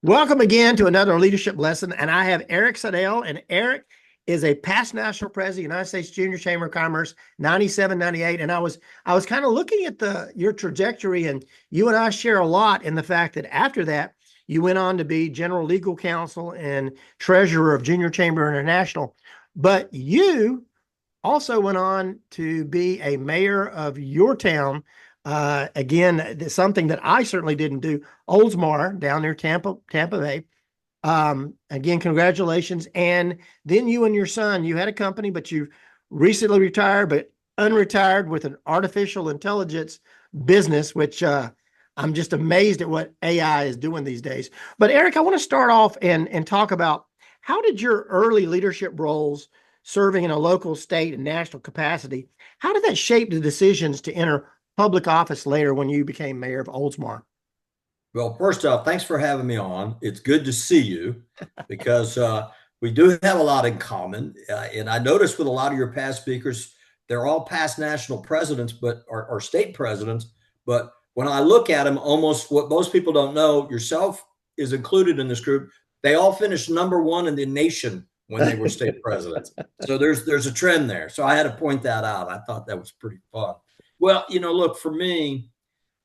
Welcome again to another leadership lesson. And I have Eric Seidel, and Eric is a past national president of the United States Junior Chamber of Commerce, 97, 98. And I was kind of looking at your trajectory, and you and I share a lot in the fact that after that, you went on to be general legal counsel and treasurer of Junior Chamber International. But you also went on to be a mayor of your town. Again, something that I certainly didn't do. Oldsmar down there, Tampa Bay. Again, congratulations. And then you and your son, you had a company, but you recently retired, but unretired with an artificial intelligence business, which I'm just amazed at what AI is doing these days. But Eric, I want to start off and talk about how did your early leadership roles serving in a local, state, and national capacity, how did that shape the decisions to enter public office later when you became mayor of Oldsmar? Well, first off, thanks for having me on. It's good to see you because we do have a lot in common. And I noticed with a lot of your past speakers, they're all past national presidents, but or state presidents. But when I look at them, almost what most people don't know, yourself is included in this group. They all finished #1 in the nation when they were state presidents. So there's a trend there. So I had to point that out. I thought that was pretty fun. Well, look, for me,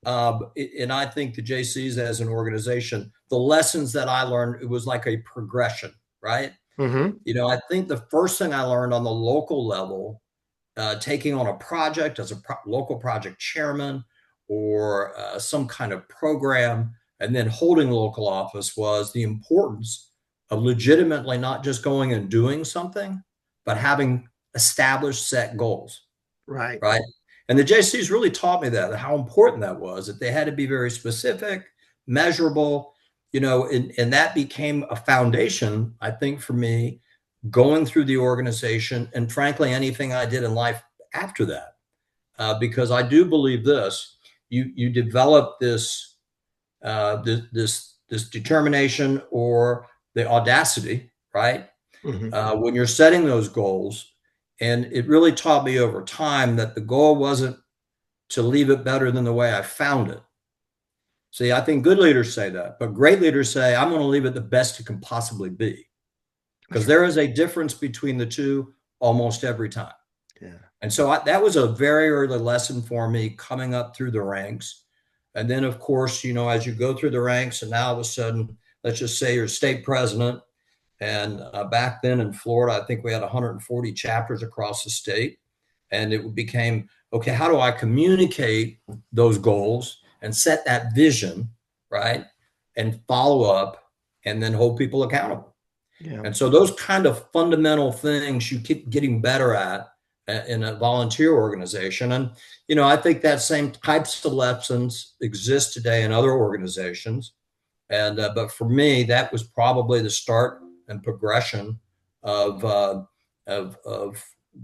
and I think the Jaycees as an organization, the lessons that I learned, it was like a progression, right? Mm-hmm. I think the first thing I learned on the local level, taking on a project as a local project chairman or some kind of program, and then holding local office was the importance of legitimately not just going and doing something, but having established set goals. Right. Right. And the Jaycees really taught me that, how important that was, that they had to be very specific, measurable, and that became a foundation, I think, for me going through the organization and frankly, anything I did in life after that. Because I do believe this, you develop this determination or the audacity, right? Mm-hmm. When you're setting those goals. And it really taught me over time that the goal wasn't to leave it better than the way I found it. See, I think good leaders say that, but great leaders say, I'm going to leave it the best it can possibly be. Because there is a difference between the two almost every time. Yeah. And so that was a very early lesson for me coming up through the ranks. And then, of course, as you go through the ranks and now all of a sudden, let's just say you're state president. And back then in Florida, I think we had 140 chapters across the state. And it became, okay, how do I communicate those goals and set that vision, right? And follow up and then hold people accountable. Yeah. And so those kind of fundamental things you keep getting better at in a volunteer organization. And, I think that same types of lessons exist today in other organizations. And, but for me, that was probably the start and progression of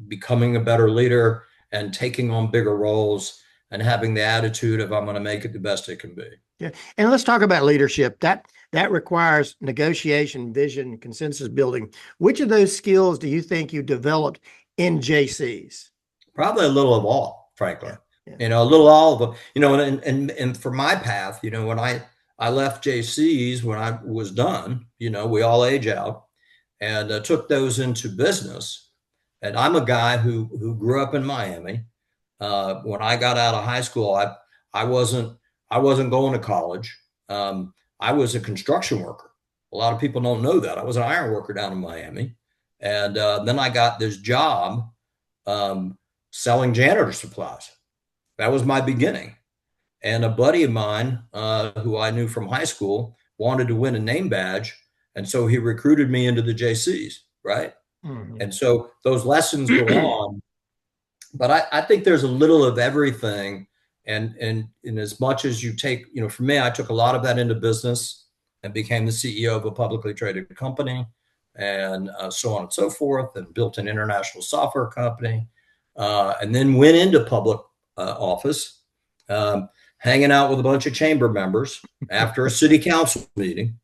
becoming a better leader and taking on bigger roles and having the attitude of I'm going to make it the best it can be. Yeah. And let's talk about leadership. That requires negotiation, vision, consensus building. Which of those skills do you think you developed in Jaycees? Probably a little of all, frankly. Yeah. A little all of them. And for my path, when I left Jaycees when I was done, we all age out, and took those into business. And I'm a guy who grew up in Miami. When I got out of high school, I wasn't going to college. I was a construction worker. A lot of people don't know that. I was an iron worker down in Miami. And then I got this job selling janitor supplies. That was my beginning. And a buddy of mine who I knew from high school wanted to win a name badge. And so he recruited me into the Jaycees, right? Mm-hmm. And so those lessons go on. But I think there's a little of everything. And in as much as you take, for me, I took a lot of that into business and became the CEO of a publicly traded company and so on and so forth, and built an international software company, and then went into public office. Hanging out with a bunch of chamber members after a city council meeting.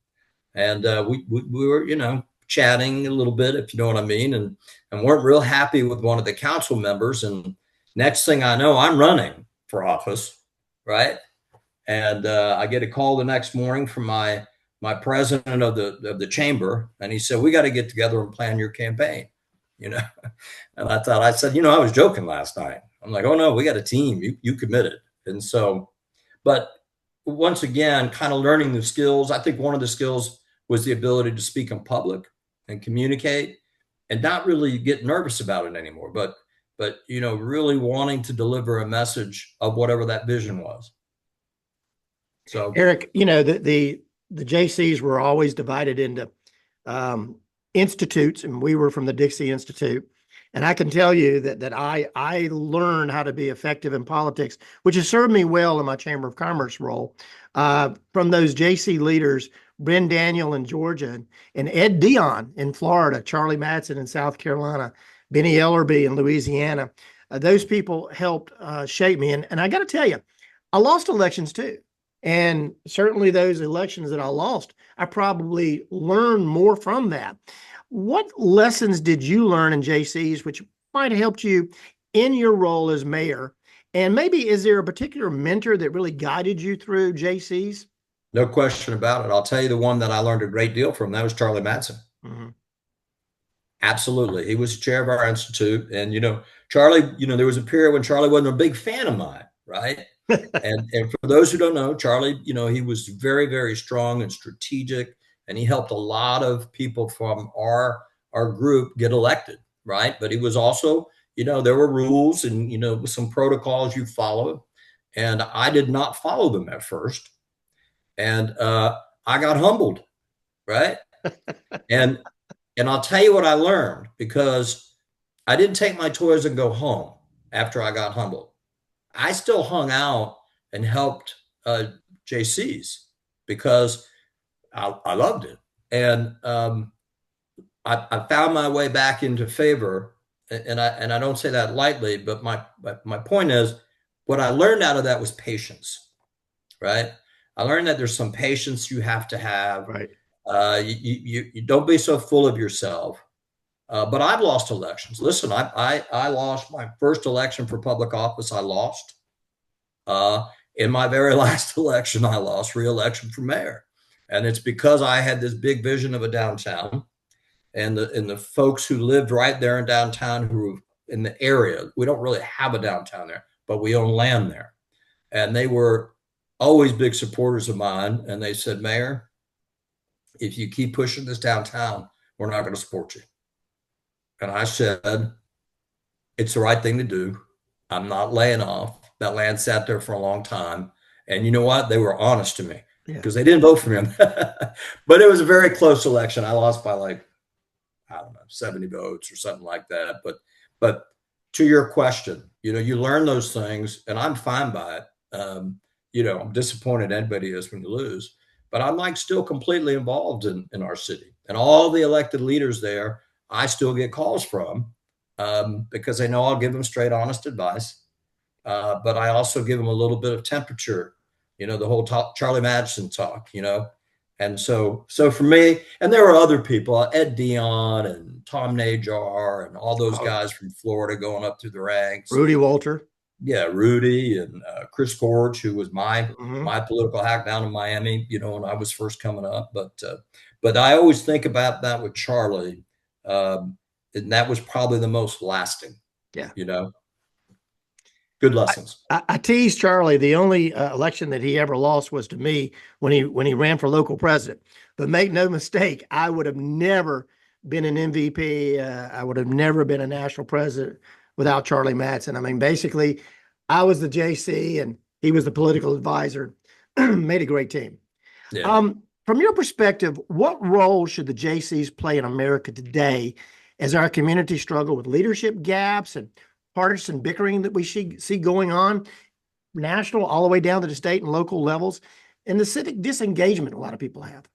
And we were, chatting a little bit, if you know what I mean, and weren't real happy with one of the council members. And next thing I know, I'm running for office, right? And I get a call the next morning from my my president of the chamber, and he said, "We got to get together and plan your campaign." You know, and I said, I was joking last night. I'm like, "Oh no, we got a team. You committed." And so, but once again, kind of learning the skills. I think one of the skills was the ability to speak in public and communicate, and not really get nervous about it anymore. But really wanting to deliver a message of whatever that vision was. So, Eric, the Jaycees were always divided into institutes, and we were from the Dixie Institute. And I can tell you that I learned how to be effective in politics, which has served me well in my Chamber of Commerce role, from those JC leaders, Bryn Daniel in Georgia, and Ed Dion in Florida, Charlie Madsen in South Carolina, Benny Ellerby in Louisiana. Those people helped shape me. And I got to tell you, I lost elections too. And certainly those elections that I lost, I probably learned more from that. What lessons did you learn in JCs which might have helped you in your role as mayor? And maybe is there a particular mentor that really guided you through JCs? no question about it. I'll tell you the one that I learned a great deal from. That was Charlie Madsen. Mm-hmm. Absolutely. He was chair of our institute. And, Charlie, there was a period when Charlie wasn't a big fan of mine, right? and for those who don't know, Charlie, he was very, very strong and strategic, and he helped a lot of people from our group get elected, right? But he was also, there were rules and, some protocols you follow, and I did not follow them at first. And I got humbled, right? and I'll tell you what I learned, because I didn't take my toys and go home after I got humbled. I still hung out and helped Jaycees because I loved it. And I found my way back into favor. And I don't say that lightly, but my point is, what I learned out of that was patience, right? I learned that there's some patience you have to have. Right. You don't be so full of yourself. But I've lost elections. Listen, I lost my first election for public office. I lost. In my very last election, I lost re-election for mayor. And it's because I had this big vision of a downtown, and the folks who lived right there in downtown, who were in the area, we don't really have a downtown there, but we own land there. And they were always big supporters of mine. And they said, "Mayor, if you keep pushing this downtown, we're not going to support you." And I said, "It's the right thing to do. I'm not laying off. That land sat there for a long time." And you know what? They were honest to me, because they didn't vote for me. But it was a very close election. I lost by 70 votes or something like that. But to your question, you learn those things, and I'm fine by it. I'm disappointed anybody is when you lose, but I'm still completely involved in our city, and all the elected leaders there, I still get calls from, because they know I'll give them straight, honest advice. But I also give them a little bit of temperature, the whole Charlie Madsen talk, And so for me, and there were other people, Ed Dion and Tom Najar and all those guys from Florida going up through the ranks. Rudy Walter. Yeah, Rudy and Chris Gorge, who was my political hack down in Miami, when I was first coming up. But I always think about that with Charlie. And that was probably the most lasting. Yeah. Good lessons. I tease Charlie. The only election that he ever lost was to me when he ran for local president. But make no mistake, I would have never been an MVP. I would have never been a national president without Charlie Madsen. I mean, basically, I was the JC and he was the political advisor. Made a great team. Yeah. From your perspective, what role should the JCs play in America today as our community struggle with leadership gaps and partisan bickering that we see going on, national all the way down to the state and local levels, and the civic disengagement a lot of people have?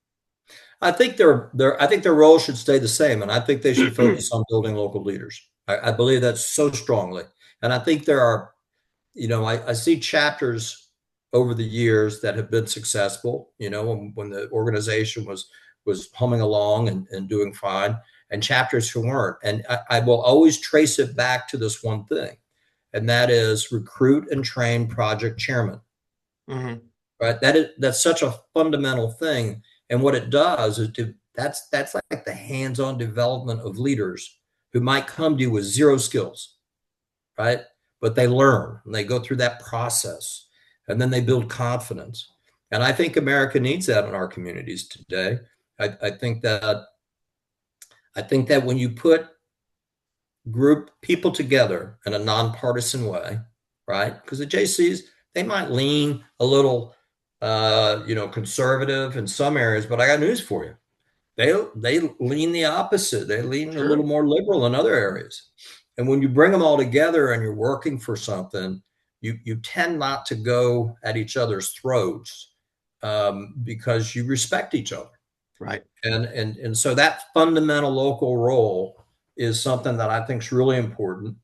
I think their role should stay the same, and I think they should focus on building local leaders. I believe that so strongly, and I think there are, I see chapters over the years that have been successful. When the organization was humming along and doing fine, and chapters who weren't. And I will always trace it back to this one thing, and that is recruit and train project chairman. Mm-hmm. Right? That's such a fundamental thing. And what it does is that's like the hands-on development of leaders who might come to you with zero skills, right? But they learn and they go through that process and then they build confidence. And I think America needs that in our communities today. I think that when you put group people together in a nonpartisan way, right? Because the Jaycees, they might lean a little conservative in some areas, but I got news for you. They lean the opposite. They lean a little more liberal in other areas. And when you bring them all together and you're working for something, you tend not to go at each other's throats because you respect each other. Right. And so that fundamental local role is something that I think is really important.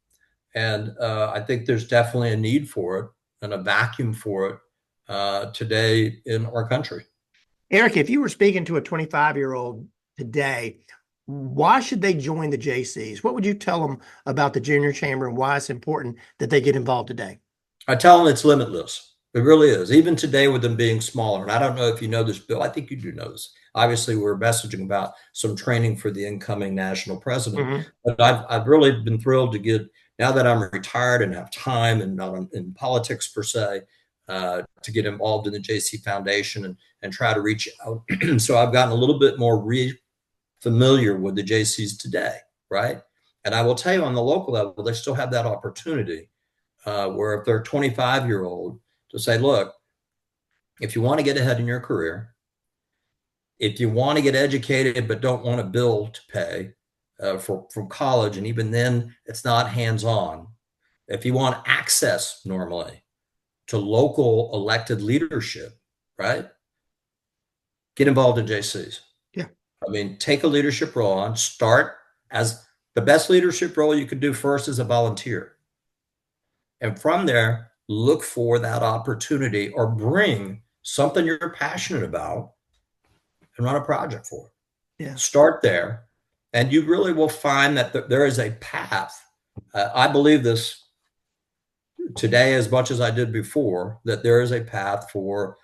And I think there's definitely a need for it and a vacuum for it today in our country. Eric, if you were speaking to a 25-year-old today, why should they join the Jaycees? What would you tell them about the junior chamber and why it's important that they get involved today? I tell them it's limitless. It really is. Even today with them being smaller. And I don't know if you know this, Bill. I think you do know this. Obviously, we're messaging about some training for the incoming national president. Mm-hmm. But I've really been thrilled to get, now that I'm retired and have time and not in politics per se, to get involved in the JC Foundation and try to reach out. So I've gotten a little bit more familiar with the JCs today, right? And I will tell you on the local level, they still have that opportunity where if they're a 25-year-old to say, look, if you want to get ahead in your career, if you want to get educated but don't want a bill to pay from college, and even then it's not hands-on, if you want access normally to local elected leadership, right? Get involved in JCs. Yeah. I mean, take a leadership role on, start as the best leadership role you could do first as a volunteer. And from there, look for that opportunity or bring something you're passionate about and run a project for it. Yeah. Start there. And you really will find that there is a path. I believe this today as much as I did before, that there is a path for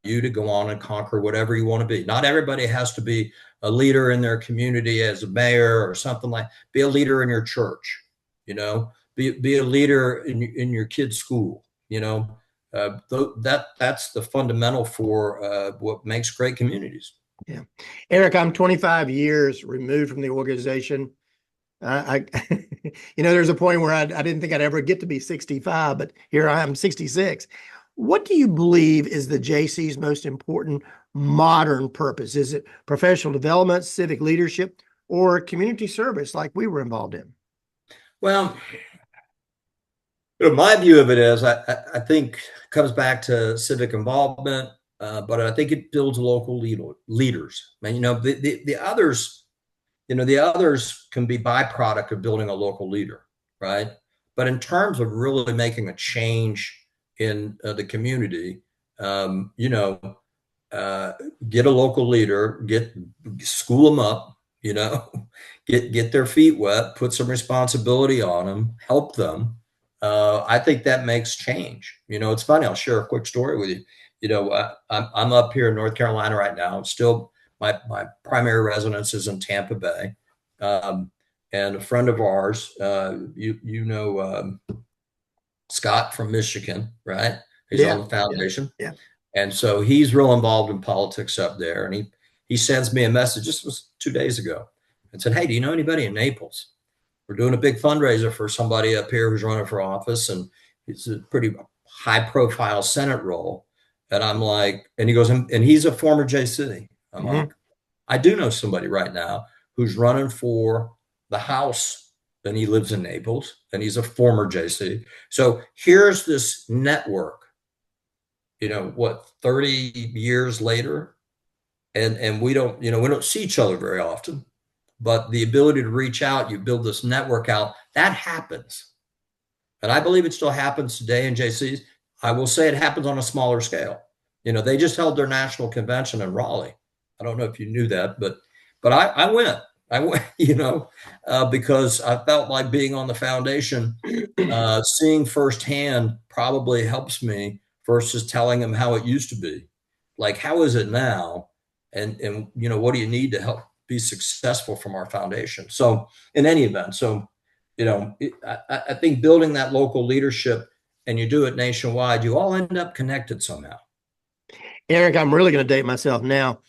you to go on and conquer whatever you want to be. Not everybody has to be a leader in their community as a mayor or something like. Be a leader in your church, be a leader in your kid's school, that's the fundamental for what makes great communities. Yeah. Eric, I'm 25 years removed from the organization. There's a point where I didn't think I'd ever get to be 65, but here I am 66. What do you believe is the JC's most important modern purpose? Is it professional development, civic leadership, or community service like we were involved in? Well, my view of it is I think it comes back to civic involvement, but I think it builds local leaders. And, the others, the others can be byproduct of building a local leader, right? But in terms of really making a change in the community, get a local leader, school them up, get their feet wet, put some responsibility on them, help them. I think that makes change. It's funny. I'll share a quick story with you. I'm up here in North Carolina right now. Still, my primary residence is in Tampa Bay. And a friend of ours, Scott from Michigan, right? He's on the foundation. Yeah. And so he's real involved in politics up there. And he sends me a message, this was 2 days ago, and said, hey, do you know anybody in Naples? We're doing a big fundraiser for somebody up here who's running for office. And it's a pretty high profile Senate role. And I'm like, and he goes, and he's a former JC. I'm like, I do know somebody right now who's running for the House, and he lives in Naples, and he's a former JC. So here's this network, 30 years later, and we don't see each other very often, but the ability to reach out, you build this network out, that happens. And I believe it still happens today in JCs. I will say it happens on a smaller scale. They just held their national convention in Raleigh. I don't know if you knew that, but I went, because I felt like being on the foundation, seeing firsthand probably helps me versus telling them how it used to be. Like, how is it now? and what do you need to help be successful from our foundation? So in any event, I think building that local leadership, and you do it nationwide, you all end up connected somehow. Eric, I'm really going to date myself now.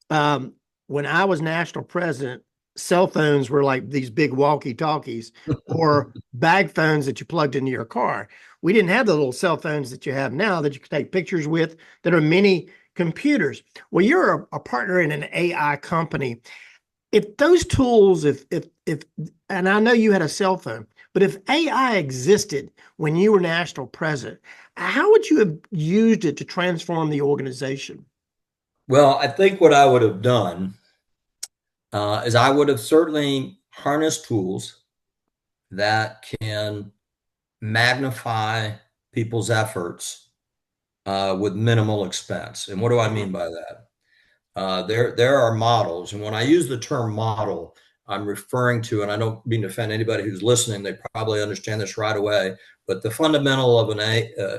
When I was national president, cell phones were like these big walkie-talkies or bag phones that you plugged into your car. We didn't have the little cell phones that you have now that you can take pictures with that are mini computers. Well, you're a partner in an AI company. If those tools, and I know you had a cell phone, but if AI existed when you were national president, how would you have used it to transform the organization? Well, I think what I would have done is I would have certainly harnessed tools that can magnify people's efforts with minimal expense. And what do I mean by that? There are models, and when I use the term model, I'm referring to, and I don't mean to offend anybody who's listening, they probably understand this right away, but the fundamental of an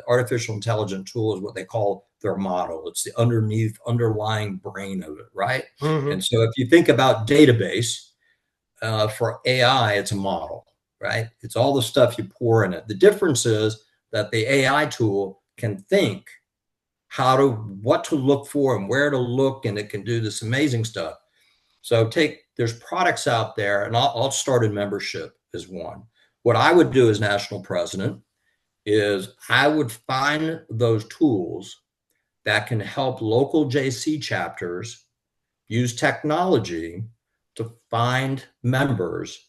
artificial intelligent tool is what they call their model. It's the underlying brain of it, right? Mm-hmm. And so if you think about database for AI, it's a model, right? It's all the stuff you pour in it. The difference is that the AI tool can think what to look for and where to look, and it can do this amazing stuff. So there's products out there, and I'll start in membership as one. What I would do as national president is I would find those tools that can help local JC chapters use technology to find members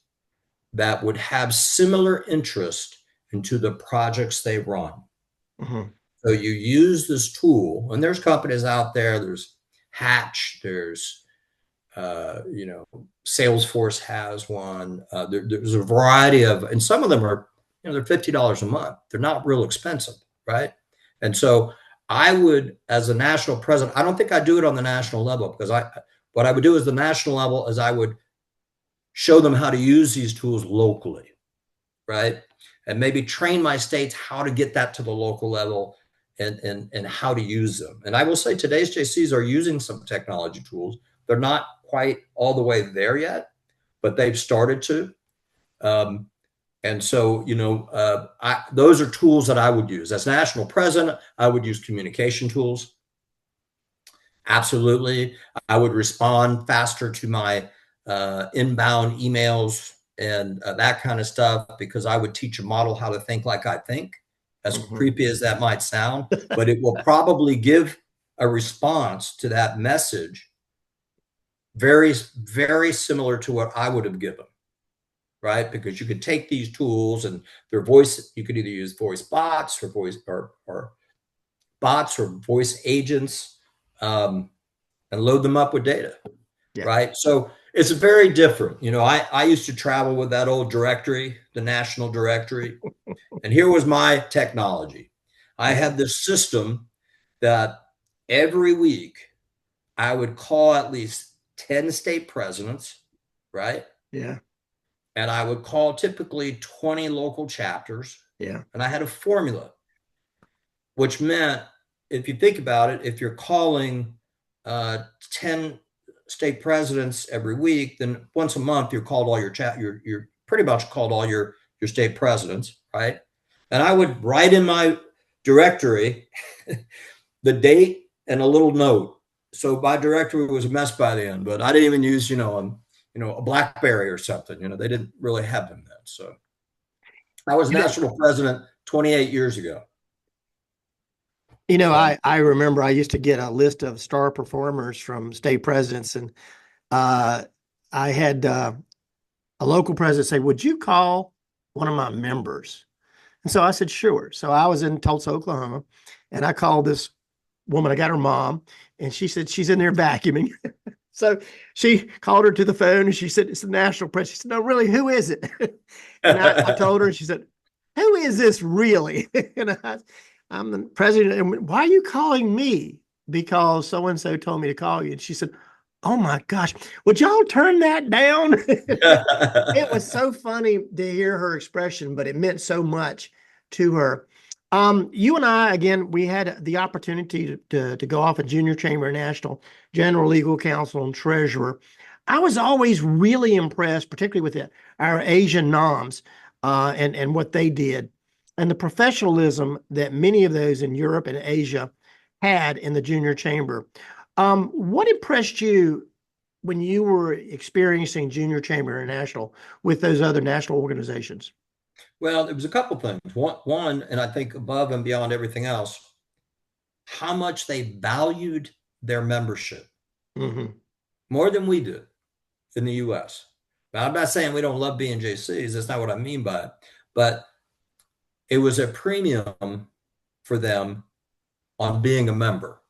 that would have similar interest into the projects they run. Mm-hmm. So you use this tool, and there's companies out there, there's Hatch, there's Salesforce has one. There's a variety of, and some of them are, they're $50 a month. They're not real expensive, right? And so I would, as a national president, I don't think I'd do it on the national level, because what I would do is the national level is I would show them how to use these tools locally, right? And maybe train my states how to get that to the local level and how to use them. And I will say today's JCs are using some technology tools. They're not quite all the way there yet, but they've started to. And so, those are tools that I would use. As national president, I would use communication tools. Absolutely. I would respond faster to my inbound emails and that kind of stuff, because I would teach a model how to think like I think, as creepy as that might sound, but it will probably give a response to that message very, very similar to what I would have given, right? Because you could take these tools and their voice, you could either use voice bots or bots or voice agents, and load them up with data, right? So it's very different. I used to travel with that old directory, the national directory, and here was my technology. I had this system that every week I would call at least 10 state presidents, right? Yeah. And I would call typically 20 local chapters. Yeah. And I had a formula, which meant, if you think about it, if you're calling 10 state presidents every week, then once a month you're called all your you're pretty much called all your state presidents, right? And I would write in my directory the date and a little note. So my directory was a mess by the end, but I didn't even use, a BlackBerry or something. They didn't really have them then. So I was national president 28 years ago. I remember I used to get a list of star performers from state presidents, and I had a local president say, "Would you call one of my members?" And so I said, "Sure." So I was in Tulsa, Oklahoma, and I called this woman. I got her mom, and she said she's in there vacuuming. So she called her to the phone, and she said, "It's the national president." She said, "No, really, who is it?" And I told her, and she said, "Who is this really?" And I'm the president. And why are you calling me? Because so-and-so told me to call you. And she said, "Oh my gosh, would y'all turn that down?" It was so funny to hear her expression, but it meant so much to her. You and I, again, we had the opportunity to go off at Junior Chamber National, General Legal Counsel and Treasurer. I was always really impressed, particularly with our Asian noms and what they did and the professionalism that many of those in Europe and Asia had in the Junior Chamber. What impressed you when you were experiencing Junior Chamber International with those other national organizations? Well, there was a couple things. One, and I think above and beyond everything else, how much they valued their membership Hmm. more than we do in the U.S. Now, I'm not saying we don't love being JCs. That's not what I mean by it. But it was a premium for them on being a member.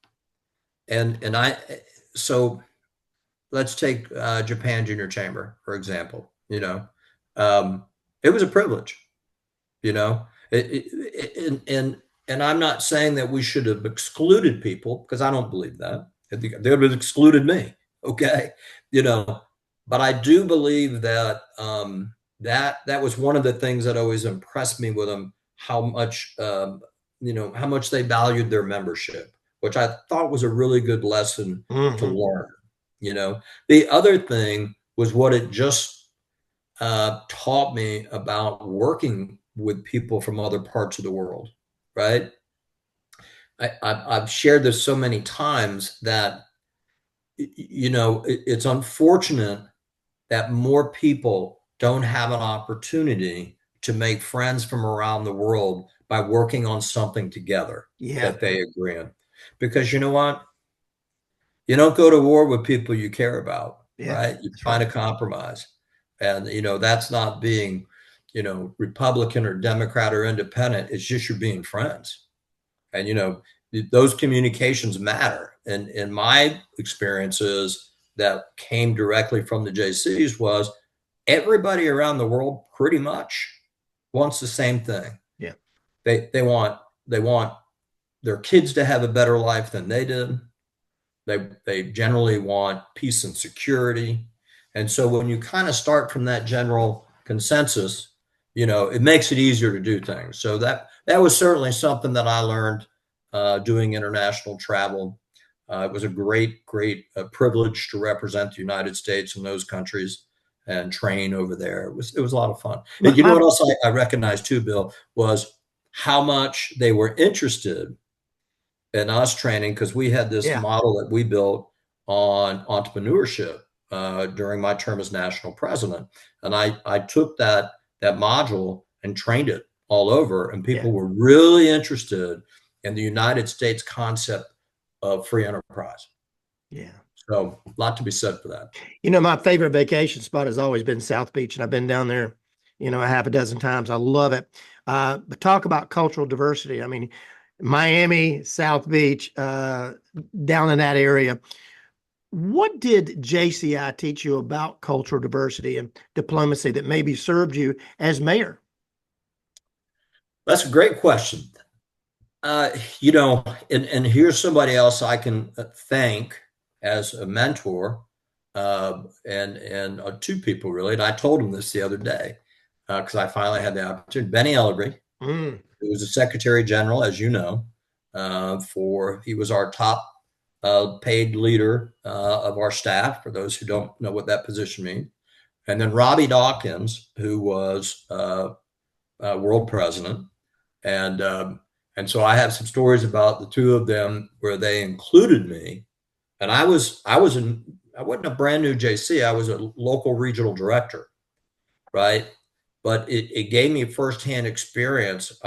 So let's take Japan Junior Chamber, for example. It was a privilege. You know, and I'm not saying that we should have excluded people because I don't believe that. I think they would have excluded me. Okay, you know, but I do believe that that was one of the things that always impressed me with them, how much how much they valued their membership, which I thought was a really good lesson to Hmm. learn. The other thing was what it just taught me about working with people from other parts of the world, right? I've shared this so many times that, it's unfortunate that more people don't have an opportunity to make friends from around the world by working on something together Yeah, that they agree on. Because you know what? You don't go to war with people you care about, yeah, right? You that's find right. a compromise. And, that's not being, Republican or Democrat or independent. It's just you're being friends. And, those communications matter. And in my experiences that came directly from the JCs was everybody around the world pretty much wants the same thing. Yeah, They want their kids to have a better life than they did. They generally want peace and security. And so when you kind of start from that general consensus, it makes it easier to do things. So that was certainly something that I learned doing international travel. It was a great privilege to represent the United States in those countries and train over there. It was a lot of fun. my, And you know my what else I recognized too, Bill, was how much they were interested in us training, because we had this yeah, model that we built on entrepreneurship during my term as national president, and I took that module and trained it all over, and yeah, people were really interested in the United States concept of free enterprise. yeah. So a lot to be said for that. My favorite vacation spot has always been South Beach, and I've been down there, a half a dozen times. I love it. But talk about cultural diversity. I mean, Miami, South Beach, down in that area. What did JCI teach you about cultural diversity and diplomacy that maybe served you as mayor? That's a great question. Uh, and here's somebody else I can thank as a mentor, and two people really. And I told him this the other day because I finally had the opportunity. Benny Ellery, Mm, who was the Secretary General, as you know, he was our top paid leader of our staff. For those who don't know what that position means, and then Robbie Dawkins, who was world president. And so I have some stories about the two of them where they included me. And I wasn't a brand new JC. I was a local regional director, right? But it gave me firsthand experience.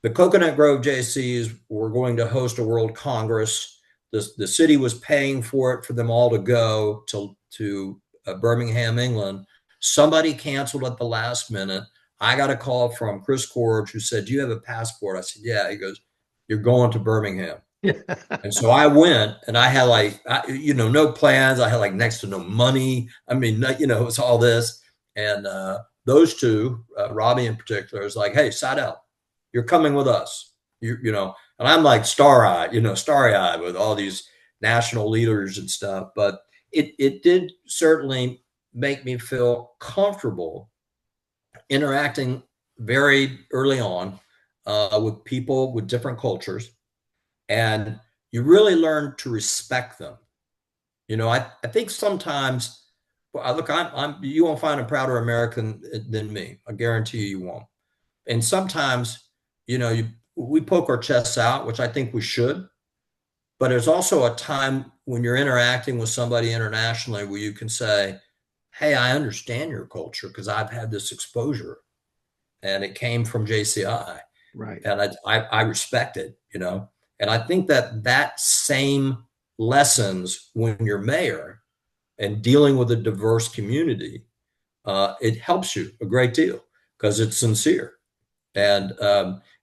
The Coconut Grove JCs were going to host a World Congress. The city was paying for it for them all to go to Birmingham, England. Somebody canceled at the last minute. I got a call from Chris Corbett who said, "Do you have a passport?" I said, "Yeah." He goes, "You're going to Birmingham." And so I went, and I had no plans. I had next to no money. I mean, it was all this. And those two, Robbie in particular, is like, "Hey, Seidel, you're coming with us." And I'm like starry eyed with all these national leaders and stuff. But it did certainly make me feel comfortable interacting very early on with people with different cultures, and you really learn to respect them. I think sometimes, well, look, you won't find a prouder American than me. I guarantee you won't. And sometimes, we poke our chests out, which I think we should. But there's also a time when you're interacting with somebody internationally where you can say, hey, I understand your culture because I've had this exposure and it came from JCI. Right. And I respect it, And I think that same lessons when you're mayor and dealing with a diverse community, it helps you a great deal because it's sincere. And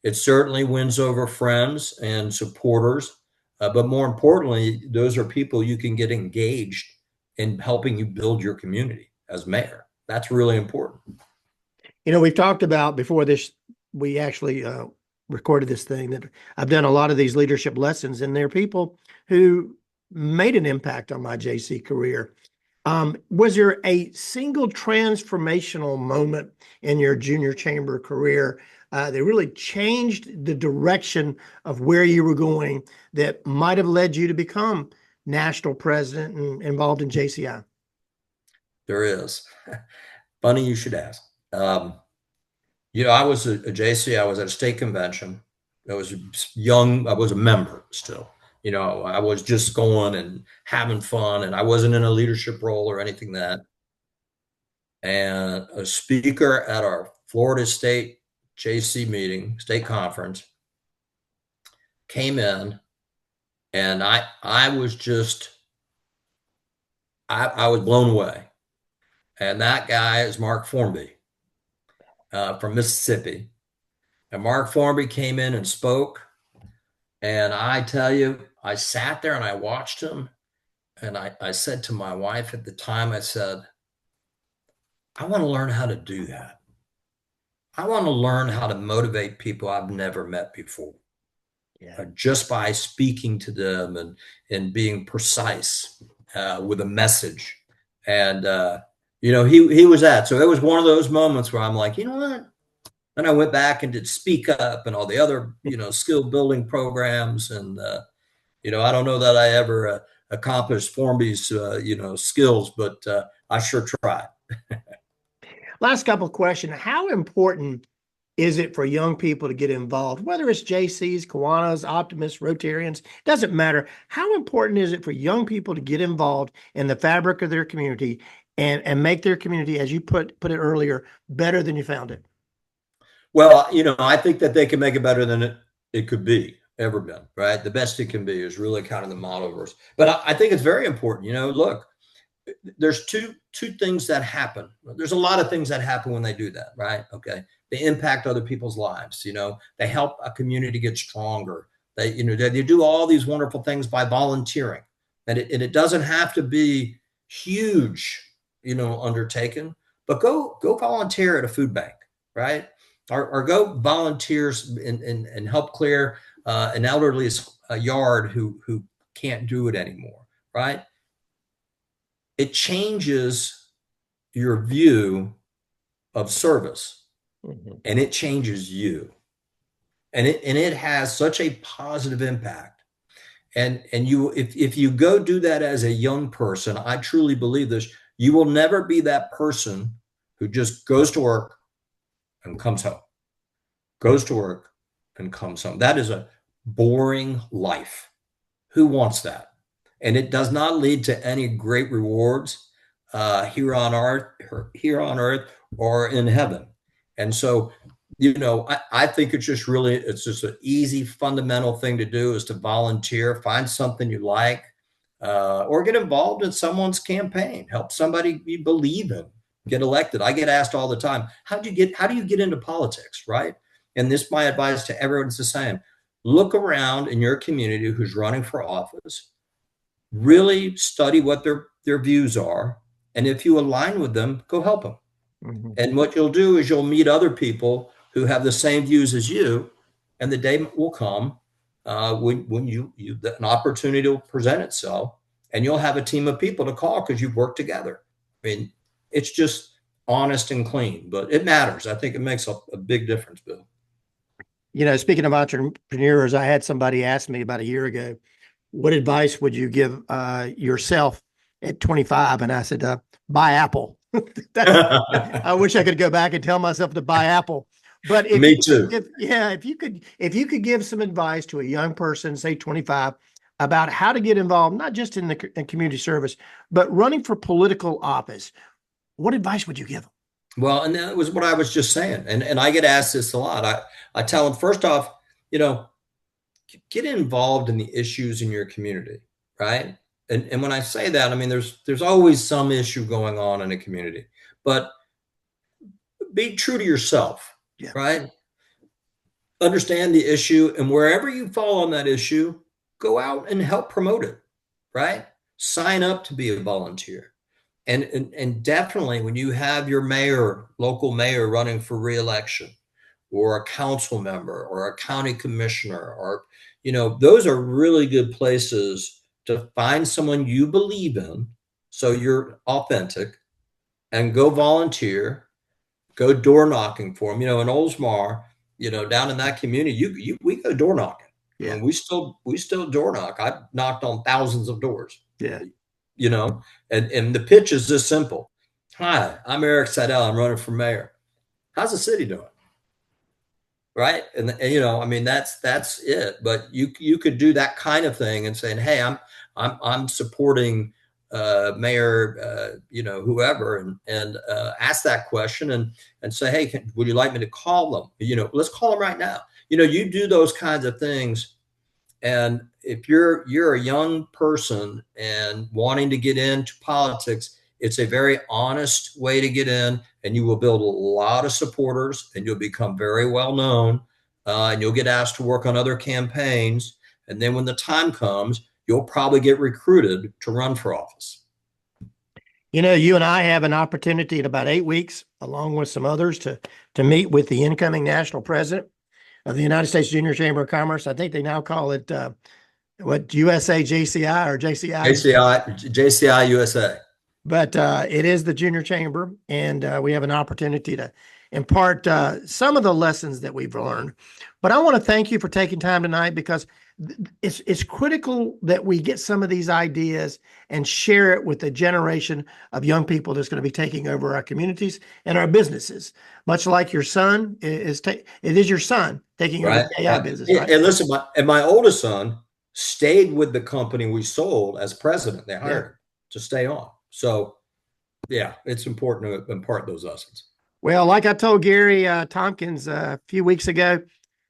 it certainly wins over friends and supporters. But more importantly, those are people you can get engaged in helping you build your community as mayor. That's really important. We've talked about before this, we actually recorded this thing, that I've done a lot of these leadership lessons, and there are people who made an impact on my JC career. Was there a single transformational moment in your junior chamber career that really changed the direction of where you were going that might have led you to become national president and involved in JCI? There is. Funny you should ask. I was a JC. I was at a state convention. I was young. I was a member still. I was just going and having fun, and I wasn't in a leadership role or anything that. And a speaker at our Florida State JC meeting, state conference, came in, and I was just, I was blown away. And that guy is Mark Formby from Mississippi. And Mark Formby came in and spoke. And I tell you, I sat there and I watched him. And I said to my wife at the time, I said, I want to learn how to do that. I want to learn how to motivate people I've never met before. Yeah. Just by speaking to them and being precise with a message. And, he was that. So it was one of those moments where I'm like, you know what? Then I went back and did Speak Up and all the other, skill building programs. And, I don't know that I ever accomplished Formby's, skills, but I sure tried. Last couple of questions. How important is it for young people to get involved, whether it's JCs, Kiwanis, Optimists, Rotarians, doesn't matter. How important is it for young people to get involved in the fabric of their community and make their community, as you put it earlier, better than you found it? Well, I think that they can make it better than it could be, ever been, right? The best it can be is really kind of the model verse. But I think it's very important. Look, there's two things that happen. There's a lot of things that happen when they do that, right? Okay. They impact other people's lives. They help a community get stronger. They do all these wonderful things by volunteering, and it doesn't have to be huge, undertaken, but go volunteer at a food bank, right? Or go volunteers and help clear an elderly's yard who can't do it anymore, right? It changes your view of service. Mm-hmm. And it changes you, and it has such a positive impact. And you, if you go do that as a young person, I truly believe this, you will never be that person who just goes to work and comes home, goes to work and comes home. That is a boring life. Who wants that? And it does not lead to any great rewards here on earth or in heaven. And so, I think it's just an easy, fundamental thing to do is to volunteer, find something you like, or get involved in someone's campaign, help somebody you believe in, get elected. I get asked all the time, how do you get into politics, right? And this, my advice to everyone is the same. Look around in your community who's running for office, really study what their views are. And if you align with them, go help them. Mm-hmm. And what you'll do is you'll meet other people who have the same views as you, and the day will come when an opportunity will present itself, and you'll have a team of people to call because you've worked together. I mean, it's just honest and clean, but it matters. I think it makes a big difference, Bill. speaking of entrepreneurs, I had somebody ask me about a year ago, what advice would you give yourself at 25? And I said, buy Apple. I wish I could go back and tell myself to buy Apple. But if Me too. if you could give some advice to a young person, say 25, about how to get involved, not just in community service, but running for political office, what advice would you give them? Well, and that was what I was just saying. And I get asked this a lot. I tell them, first off, get involved in the issues in your community, right? And when I say that, I mean, there's always some issue going on in a community, but be true to yourself, right? Understand the issue, and wherever you fall on that issue, go out and help promote it, right? Sign up to be a volunteer. And definitely when you have your local mayor running for reelection, or a council member or a county commissioner, or, those are really good places to find someone you believe in. So you're authentic, and go volunteer, go door knocking for them. In Oldsmar, down in that community, we go door knocking. Yeah. And we still door knock. I've knocked on thousands of doors. Yeah. And the pitch is this simple. Hi, I'm Eric Seidel. I'm running for mayor. How's the city doing? Right. And I mean, that's it. But you could do that kind of thing and saying, hey, I'm supporting mayor, whoever, and ask that question and say, hey, would you like me to call them? Let's call them right now. You do those kinds of things. And if you're a young person and wanting to get into politics, it's a very honest way to get in, and you will build a lot of supporters, and you'll become very well known, and you'll get asked to work on other campaigns. And then when the time comes, you'll probably get recruited to run for office. You and I have an opportunity in about 8 weeks, along with some others, to meet with the incoming national president of the United States Junior Chamber of Commerce. I think they now call it USJCC or JCI? JCI USA. But it is the Junior Chamber, and we have an opportunity to impart some of the lessons that we've learned. But I want to thank you for taking time tonight, because it's critical that we get some of these ideas and share it with the generation of young people that's going to be taking over our communities and our businesses. Much like your son it is your son taking over the AI business. Right? And listen, my oldest son stayed with the company we sold as president. They hired him to stay on. So, yeah, it's important to impart those lessons. Well, like I told Gary Tompkins a few weeks ago,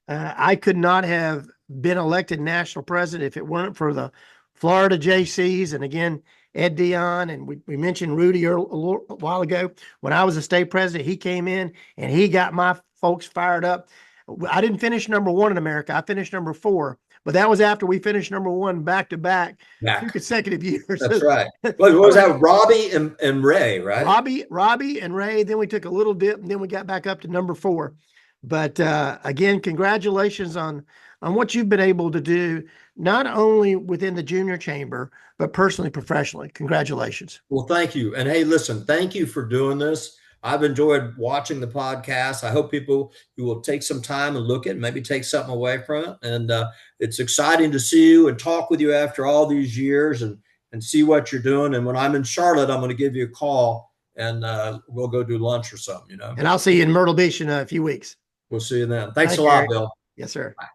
I could not have been elected national president if it weren't for the Florida Jaycees. And again, Ed Dion, and we mentioned Rudy a while ago. When I was a state president, he came in and he got my folks fired up. I didn't finish number one in America. I finished number 4. But that was after we finished number 1 back-to-back 2 consecutive years. That's right. What was that? Robbie and Ray, right? Robbie and Ray. Then we took a little dip, and then we got back up to number 4. But again, congratulations on what you've been able to do, not only within the junior chamber, but personally, professionally. Congratulations. Well, thank you. And hey, listen, thank you for doing this. I've enjoyed watching the podcast. I hope you will take some time and look at it, maybe take something away from it. And it's exciting to see you and talk with you after all these years and see what you're doing. And when I'm in Charlotte, I'm going to give you a call, and we'll go do lunch or something, And I'll see you in Myrtle Beach in a few weeks. We'll see you then. Thanks a lot, Bill. Yes, sir. Bye.